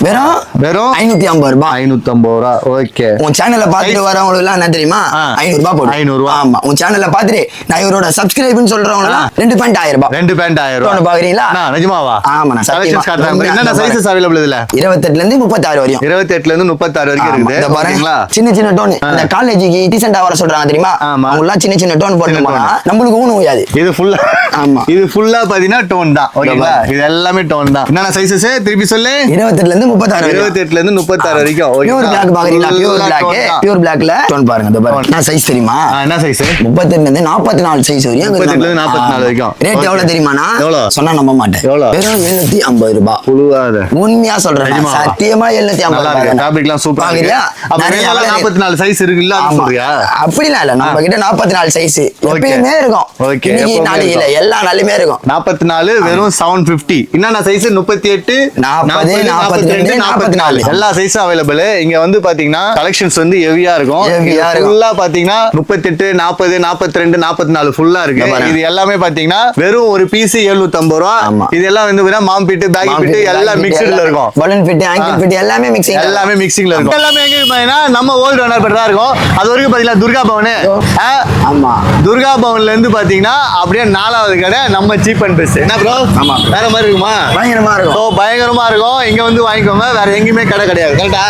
வெறும் வெறும் 550 ரூபாய். 550 ரூபா. ஓகே. உன் சேனல்ல பாத்துட்டு வரவங்களுக்கு எல்லாம் என்ன தெரியுமா, 500 ரூபாய் போடு. 500 ரூபாய். ஆமா, உன் சேனல்ல பாத்துட்டு நான் இவரோட சப்ஸ்கிரைப்னு சொல்றவங்க எல்லாம் 2 பேண்ட் 1000 ரூபாய். 2 பேண்ட் 1000 ரூபாய். பாக்குறீங்களா? நிஜமாவா? ஆமாண்ணா, கலெக்ஷன்ஸ் காட்டுறாங்க. என்னென்ன சைஸஸ் அவைலபிள் இதுல? 28 ல இருந்து 36 வரையும். 28 ல இருந்து 36 வரைக்கும் இருக்குது. பாருங்களா, சின்ன சின்ன டோன். இந்த காலேஜுக்கு டீசென்ட்டா வர சொல்றாங்க தெரியுமா, அவங்க எல்லாம் சின்ன சின்ன டோன் போட்டுமா நம்மளுக்கு ஊன முடியாது. இது ஃபுல்லா, ஆமா, இது ஃபுல்லா பாத்தீங்கன்னா டோன் தான். ஓகேங்களா, இது எல்லாமே டோன் தான். என்னென்ன சைஸஸ் திருப்பி சொல்லு? 28 ல இருந்து 36. 28 ல இருந்து 36 வரைக்கும். பியூர் பிளாக் பாக்குறீங்களா? பியூர் பிளாக்ல டோன் பாருங்க. இந்த பாருங்க, என்ன சைஸ் தெரியுமா? என்ன சைஸ்? 38 ல இருந்து 44 சைஸ் வரையும். 38 ல இருந்து 44 வரைக்கும். ரேட் எவ்வளவு தெரியுமானா? சொன்னா நம்ப மாட்டேன். வெறும் 750 ரூபாய். புழுவாத, உண்மையா சொல்றேன், சத்தியமா 750. நல்லா இருக்கு. ஃபேப்ரிக்லாம் சூப்பரா இருக்கு. அப்ப மேல 44 சைஸ் இருக்குல்ல, அது சொல்றியா? அப்படிலாம் இல்ல, நம்ம கிட்ட 44 சைஸ் எப்பவுமே இருக்கும். ஓகே, இன்னைக்கு நாளைக்கு எல்லா நாளுமே இருக்கும். 44 வெறும் 750. என்னென்ன சைஸ்? 38, 40, 42, 44 எல்லா சைஸும் அவைலபிள். இங்க வந்து பாத்தீங்கன்னா கலெக்ஷன்ஸ் வந்து ஹெவியா இருக்கும். ஃபுல்லா பாத்தீங்கன்னா 38, 40, 42, 44 ஃபுல்லா இருக்கு. இது எல்லாமே பாத்தீங்கன்னா வெறும் ஒரு பீஸ் 750 ரூபா. இது எல்லாம் வந்து மாம் பிட், பேக் பிட் எல்லாம் மிக்ஸ்ட்ல இருக்கும். பலூன் பிட், ஆங்கிள் பிட் எல்லாமே மிக்சிங், எல்லாமே மிக்சிங்ல இருக்கும். எல்லாமே எங்க இருக்குன்னா நம்ம ஓல்ட் ஓனர் பெட்டரா இருக்கும். அது வரைக்கும் பாத்தீங்கன்னா துர்கா பவன். ஆமா, துர்கா பவன்ல இருந்து பாத்தீங்கன்னா அப்படியே 4வது கடை நம்ம சீப் அண்ட் பெஸ்ட். என்ன ப்ரோ? ஆமா, வேற மாதிரி இருக்குமா? பயங்கரமா இருக்கும். பயங்கரமா இருக்கும். இங்க வந்து வாங்கிக்கோங்க, வேற எங்கேயுமே கடை கிடையாது. கரெக்டா?